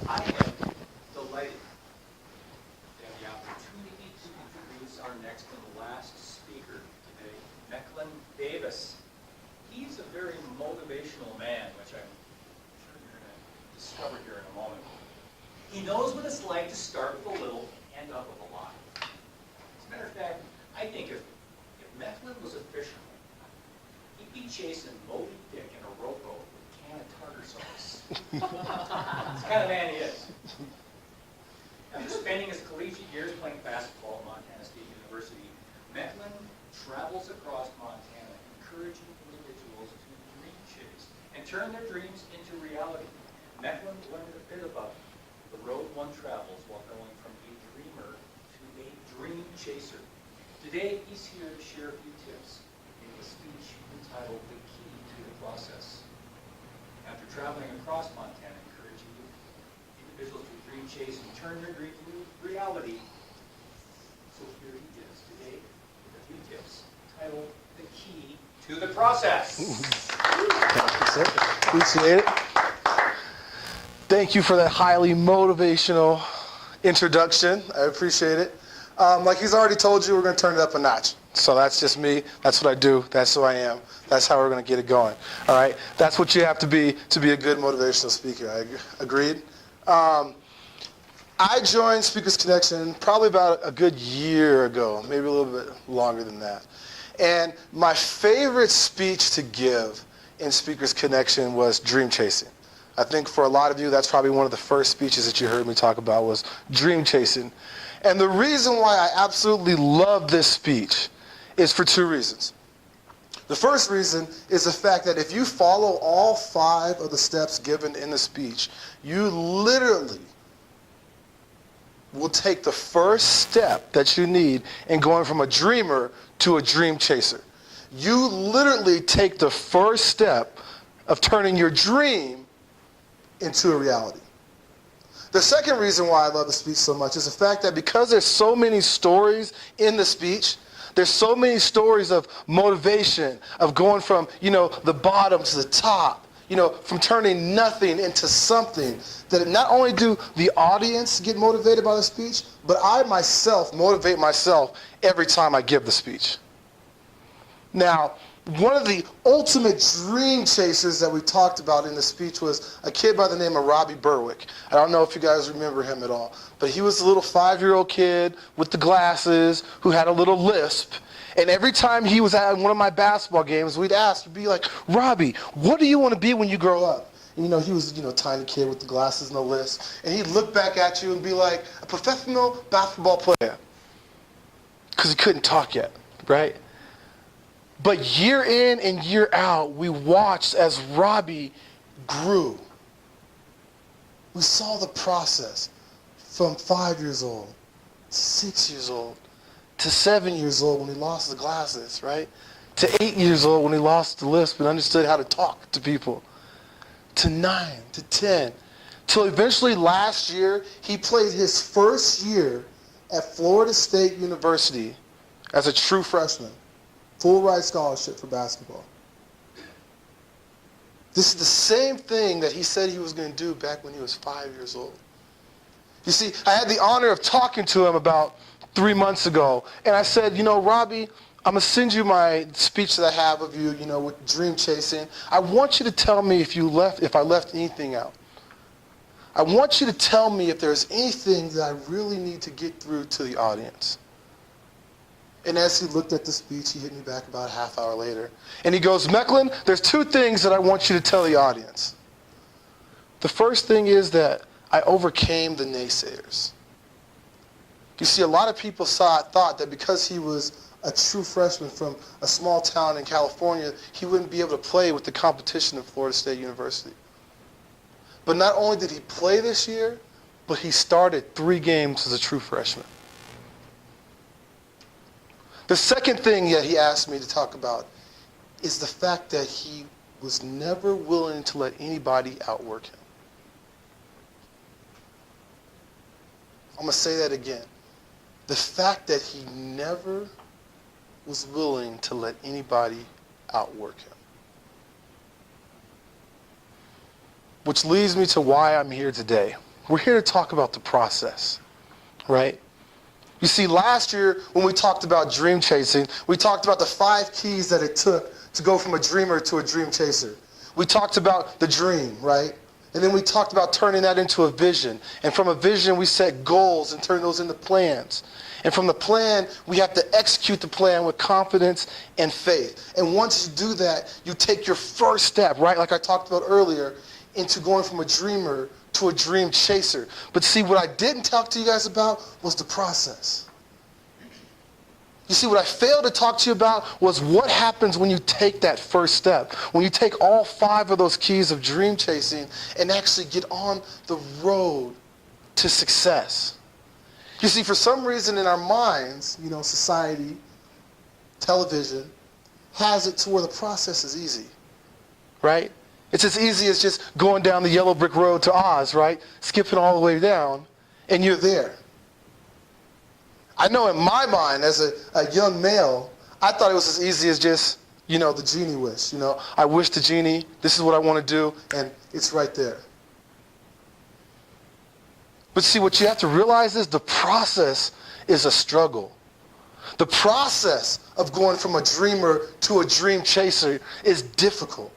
I am delighted to have the opportunity to introduce our next and last speaker today, Mecklen Davis. He's a very motivational man, which I'm sure you're going to discover here in a moment. He knows what it's like to start with a little and end up with a lot. As a matter of fact, I think if Mecklen was a fisherman, he'd be chasing Moby Dick in a rowboat with a can of tartar sauce. That's the kind of man he is. After spending his collegiate years playing basketball at Montana State University, Mecklen travels across Montana, encouraging individuals to dream chase and turn their dreams into reality. Mecklen learned a bit about the road one travels while going from a dreamer to a dream chaser. Today, he's here to share a few tips in a speech entitled The Key to the Process. After traveling across Montana, encouraging individuals to dream chase and turn their dreams into reality. So here he is today with a few tips titled The Key to the Process. Thank you, sir. Appreciate it. Thank you for that highly motivational introduction. I appreciate it. Like he's already told you, we're going to turn it up a notch. So that's just me. That's what I do. That's who I am. That's how we're going to get it going. All right? That's what you have to be a good motivational speaker. Agreed? I joined Speakers Connection probably about a good year ago, maybe a little bit longer than that. And my favorite speech to give in Speakers Connection was dream chasing. I think for a lot of you, that's probably one of the first speeches that you heard me talk about was dream chasing. And the reason why I absolutely love this speech is for two reasons. The first reason is the fact that if you follow all 5 of the steps given in the speech, you literally will take the first step that you need in going from a dreamer to a dream chaser. You literally take the first step of turning your dream into a reality. The second reason why I love the speech so much is the fact that because there's so many stories in the speech, there's so many stories of motivation, of going from, the bottom to the top, from turning nothing into something, that not only do the audience get motivated by the speech, but I myself motivate myself every time I give the speech. Now, one of the ultimate dream chasers that we talked about in the speech was a kid by the name of Robbie Berwick. I don't know if you guys remember him at all, but he was a little 5-year-old kid with the glasses who had a little lisp. And every time he was at one of my basketball games, we'd be like, Robbie, what do you want to be when you grow up? And, he was, a tiny kid with the glasses and the lisp. And he'd look back at you and be like, a professional basketball player. Because he couldn't talk yet, right? But year in and year out, we watched as Robbie grew. We saw the process from 5 years old to 6 years old to 7 years old when he lost the glasses, right? To 8 years old when he lost the lisp and understood how to talk to people. To 9, to 10. Till eventually last year, he played his first year at Florida State University as a true freshman. Full ride scholarship for basketball. This is the same thing that he said he was going to do back when he was 5 years old. You see, I had the honor of talking to him about 3 months ago, and I said, Robbie, I'm going to send you my speech that I have of you, with dream chasing. I want you to tell me if I left anything out. I want you to tell me if there's anything that I really need to get through to the audience. And as he looked at the speech, he hit me back about a half hour later. And he goes, Mecklen, there's 2 things that I want you to tell the audience. The first thing is that I overcame the naysayers. You see, a lot of people thought that because he was a true freshman from a small town in California, he wouldn't be able to play with the competition of Florida State University. But not only did he play this year, but he started 3 games as a true freshman. The second thing that he asked me to talk about is the fact that he was never willing to let anybody outwork him. I'm going to say that again. The fact that he never was willing to let anybody outwork him. Which leads me to why I'm here today. we're here to talk about the process, right? You see, last year when we talked about dream chasing, we talked about the 5 keys that it took to go from a dreamer to a dream chaser. We talked about the dream, right? And then we talked about turning that into a vision. And from a vision, we set goals and turn those into plans. And from the plan, we have to execute the plan with confidence and faith. And once you do that, you take your first step, right? Like I talked about earlier, into going from a dreamer to a dream chaser. But see, what I didn't talk to you guys about was the process. You see, what I failed to talk to you about was what happens when you take that first step. When you take all 5 of those keys of dream chasing and actually get on the road to success. You see, for some reason in our minds, society, television, has it to where the process is easy, right? It's as easy as just going down the yellow brick road to Oz, right? Skipping all the way down, and you're there. I know in my mind, as a young male, I thought it was as easy as just, the genie wish. I wish the genie, this is what I want to do, and it's right there. But see, what you have to realize is the process is a struggle. The process of going from a dreamer to a dream chaser is difficult.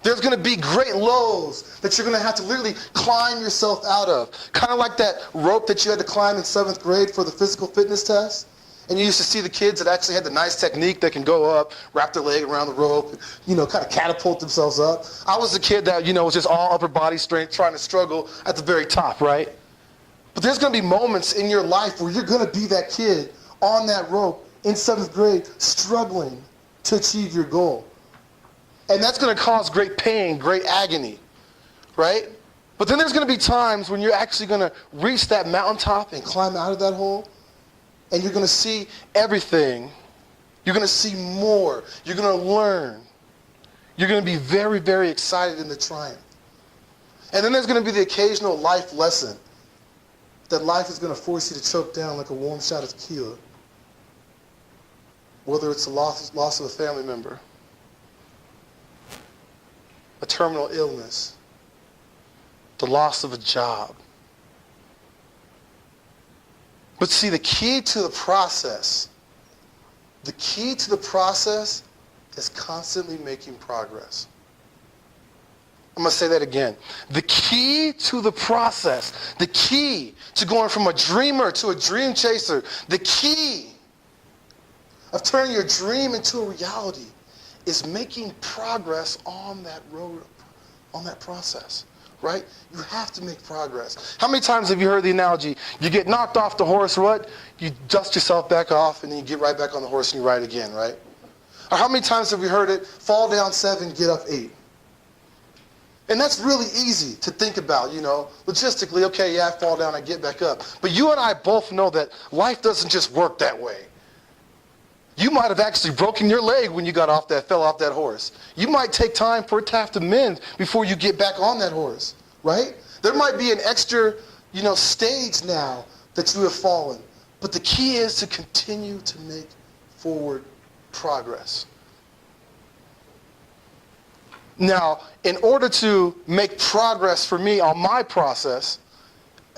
There's going to be great lows that you're going to have to literally climb yourself out of. Kind of like that rope that you had to climb in 7th grade for the physical fitness test. And you used to see the kids that actually had the nice technique that can go up, wrap their leg around the rope, kind of catapult themselves up. I was the kid that, was just all upper body strength trying to struggle at the very top, right? But there's going to be moments in your life where you're going to be that kid on that rope in 7th grade struggling to achieve your goal. And that's going to cause great pain, great agony, right? But then there's going to be times when you're actually going to reach that mountaintop and climb out of that hole, and you're going to see everything. You're going to see more. You're going to learn. You're going to be very, very excited in the triumph. And then there's going to be the occasional life lesson that life is going to force you to choke down like a warm shot of tequila, whether it's the loss of a family member, a terminal illness, the loss of a job. But see, the key to the process is constantly making progress. I'm going to say that again. The key to the process, the key to going from a dreamer to a dream chaser, the key of turning your dream into a reality is making progress on that road, on that process, right? You have to make progress. How many times have you heard the analogy, you get knocked off the horse, what? You dust yourself back off, and then you get right back on the horse and you ride again, right? Or how many times have we heard it, fall down 7, get up 8? And that's really easy to think about, logistically, okay, yeah, I fall down, I get back up. But you and I both know that life doesn't just work that way. You might have actually broken your leg when you fell off that horse. You might take time for it to have to mend before you get back on that horse, right? There might be an extra, stage now that you have fallen. But the key is to continue to make forward progress. Now, in order to make progress for me on my process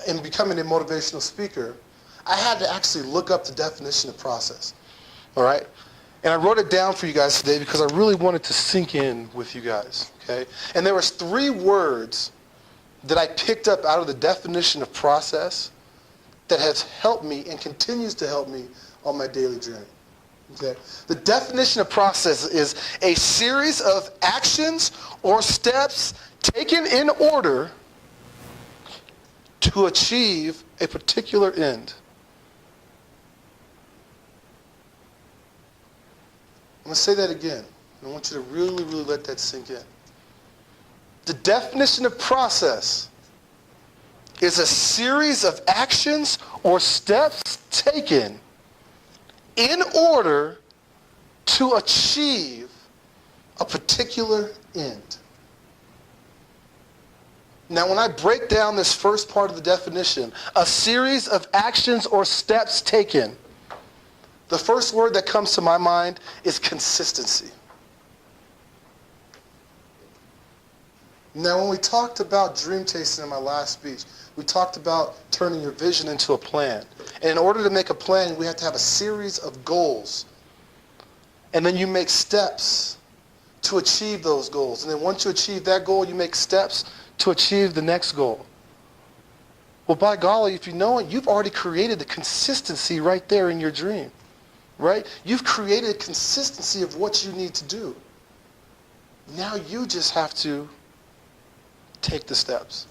in becoming a motivational speaker, I had to actually look up the definition of process. All right? And I wrote it down for you guys today because I really wanted to sink in with you guys. Okay? And there was 3 words that I picked up out of the definition of process that has helped me and continues to help me on my daily journey. Okay? The definition of process is a series of actions or steps taken in order to achieve a particular end. I'm going to say that again. I want you to really, really let that sink in. The definition of process is a series of actions or steps taken in order to achieve a particular end. Now, when I break down this first part of the definition, a series of actions or steps taken, the first word that comes to my mind is consistency. Now, when we talked about dream chasing in my last speech, we talked about turning your vision into a plan. And in order to make a plan, we have to have a series of goals. And then you make steps to achieve those goals. And then once you achieve that goal, you make steps to achieve the next goal. Well, by golly, if you know it, you've already created the consistency right there in your dream, right? You've created a consistency of what you need to do. Now you just have to take the steps.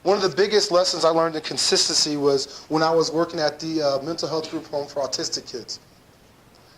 One of the biggest lessons I learned in consistency was when I was working at the mental health group home for autistic kids.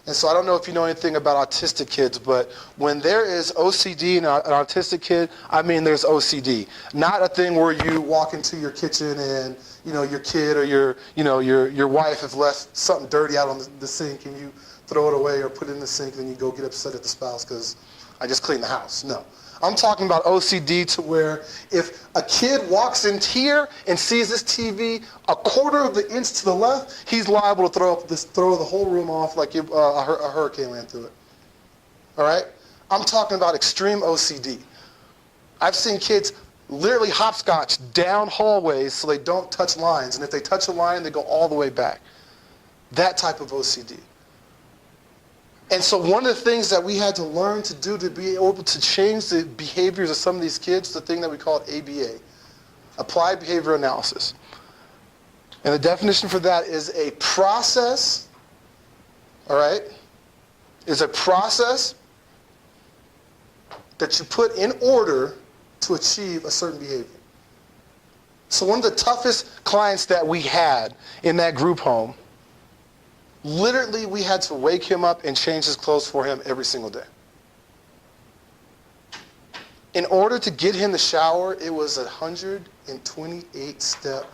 And so I don't know if you know anything about autistic kids, but when there is OCD in an autistic kid, I mean there's OCD. Not a thing where you walk into your kitchen and your kid or your wife have left something dirty out on the sink and you throw it away or put it in the sink and then you go get upset at the spouse because I just cleaned the house. No. I'm talking about OCD to where if a kid walks in here and sees this TV a quarter of the inch to the left, he's liable to throw the whole room off like a hurricane ran through it. All right? I'm talking about extreme OCD. I've seen kids literally hopscotch down hallways so they don't touch lines. And if they touch a line, they go all the way back. That type of OCD. And so one of the things that we had to learn to do to be able to change the behaviors of some of these kids, the thing that we call ABA, Applied Behavior Analysis. And the definition for that is a process, all right, is a process that you put in order to achieve a certain behavior. So one of the toughest clients that we had in that group home, literally, we had to wake him up and change his clothes for him every single day. In order to get him to shower, it was a 128-step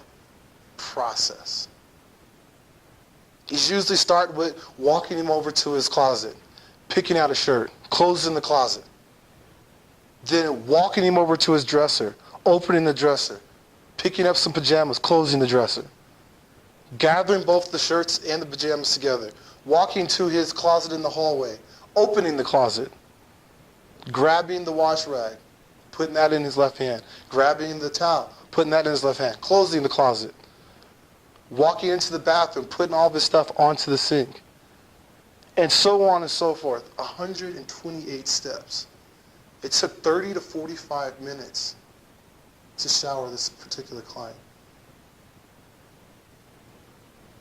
process. He's usually start with walking him over to his closet, picking out a shirt, clothes in the closet, then walking him over to his dresser, opening the dresser, picking up some pajamas, closing the dresser, gathering both the shirts and the pajamas together, walking to his closet in the hallway, opening the closet, grabbing the wash rag, putting that in his left hand, grabbing the towel, putting that in his left hand, closing the closet, walking into the bathroom, putting all of his stuff onto the sink, and so on and so forth. 128 steps. It took 30 to 45 minutes to shower this particular client.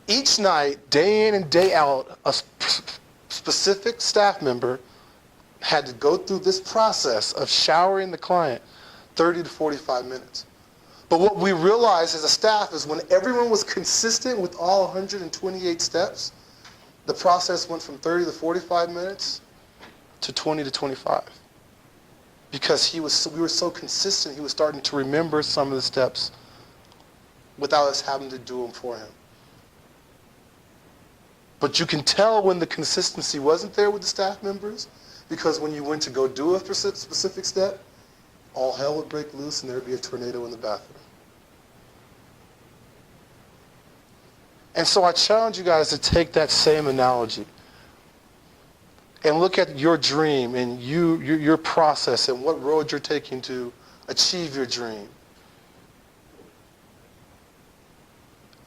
Each night, day in and day out, a specific staff member had to go through this process of showering the client 30 to 45 minutes. But what we realized as a staff is when everyone was consistent with all 128 steps, the process went from 30 to 45 minutes to 20 to 25. Because we were so consistent, he was starting to remember some of the steps without us having to do them for him. But you can tell when the consistency wasn't there with the staff members, because when you went to go do a specific step, all hell would break loose and there would be a tornado in the bathroom. And so I challenge you guys to take that same analogy and look at your dream and your process and what road you're taking to achieve your dream.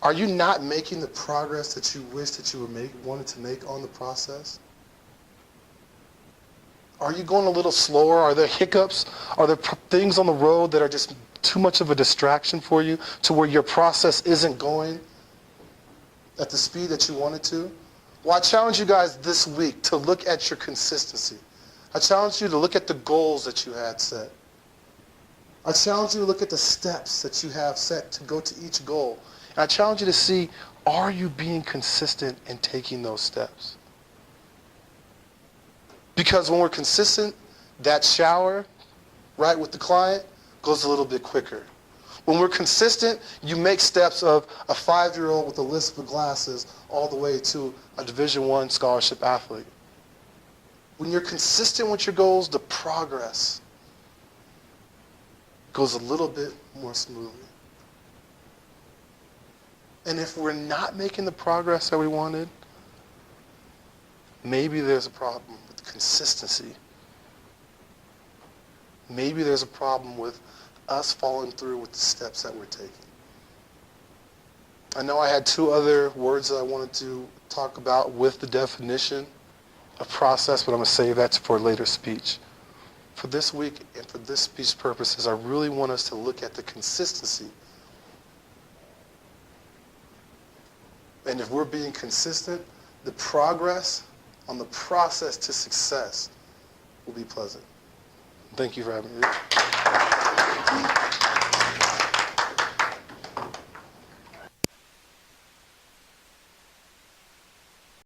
Are you not making the progress that you wish that you wanted to make on the process? Are you going a little slower? Are there hiccups? Are there things on the road that are just too much of a distraction for you to where your process isn't going at the speed that you want it to? Well, I challenge you guys this week to look at your consistency. I challenge you to look at the goals that you had set. I challenge you to look at the steps that you have set to go to each goal. And I challenge you to see, are you being consistent in taking those steps? Because when we're consistent, that shower, right, with the client goes a little bit quicker. When we're consistent, you make steps of a 5-year-old with a list of glasses all the way to a Division I scholarship athlete. When you're consistent with your goals, the progress goes a little bit more smoothly. And if we're not making the progress that we wanted, maybe there's a problem with the consistency. Maybe there's a problem with us following through with the steps that we're taking. I know I had 2 other words that I wanted to talk about with the definition of process, but I'm going to save that for a later speech. For this week and for this speech purposes, I really want us to look at the consistency. And if we're being consistent, the progress on the process to success will be pleasant. Thank you for having me.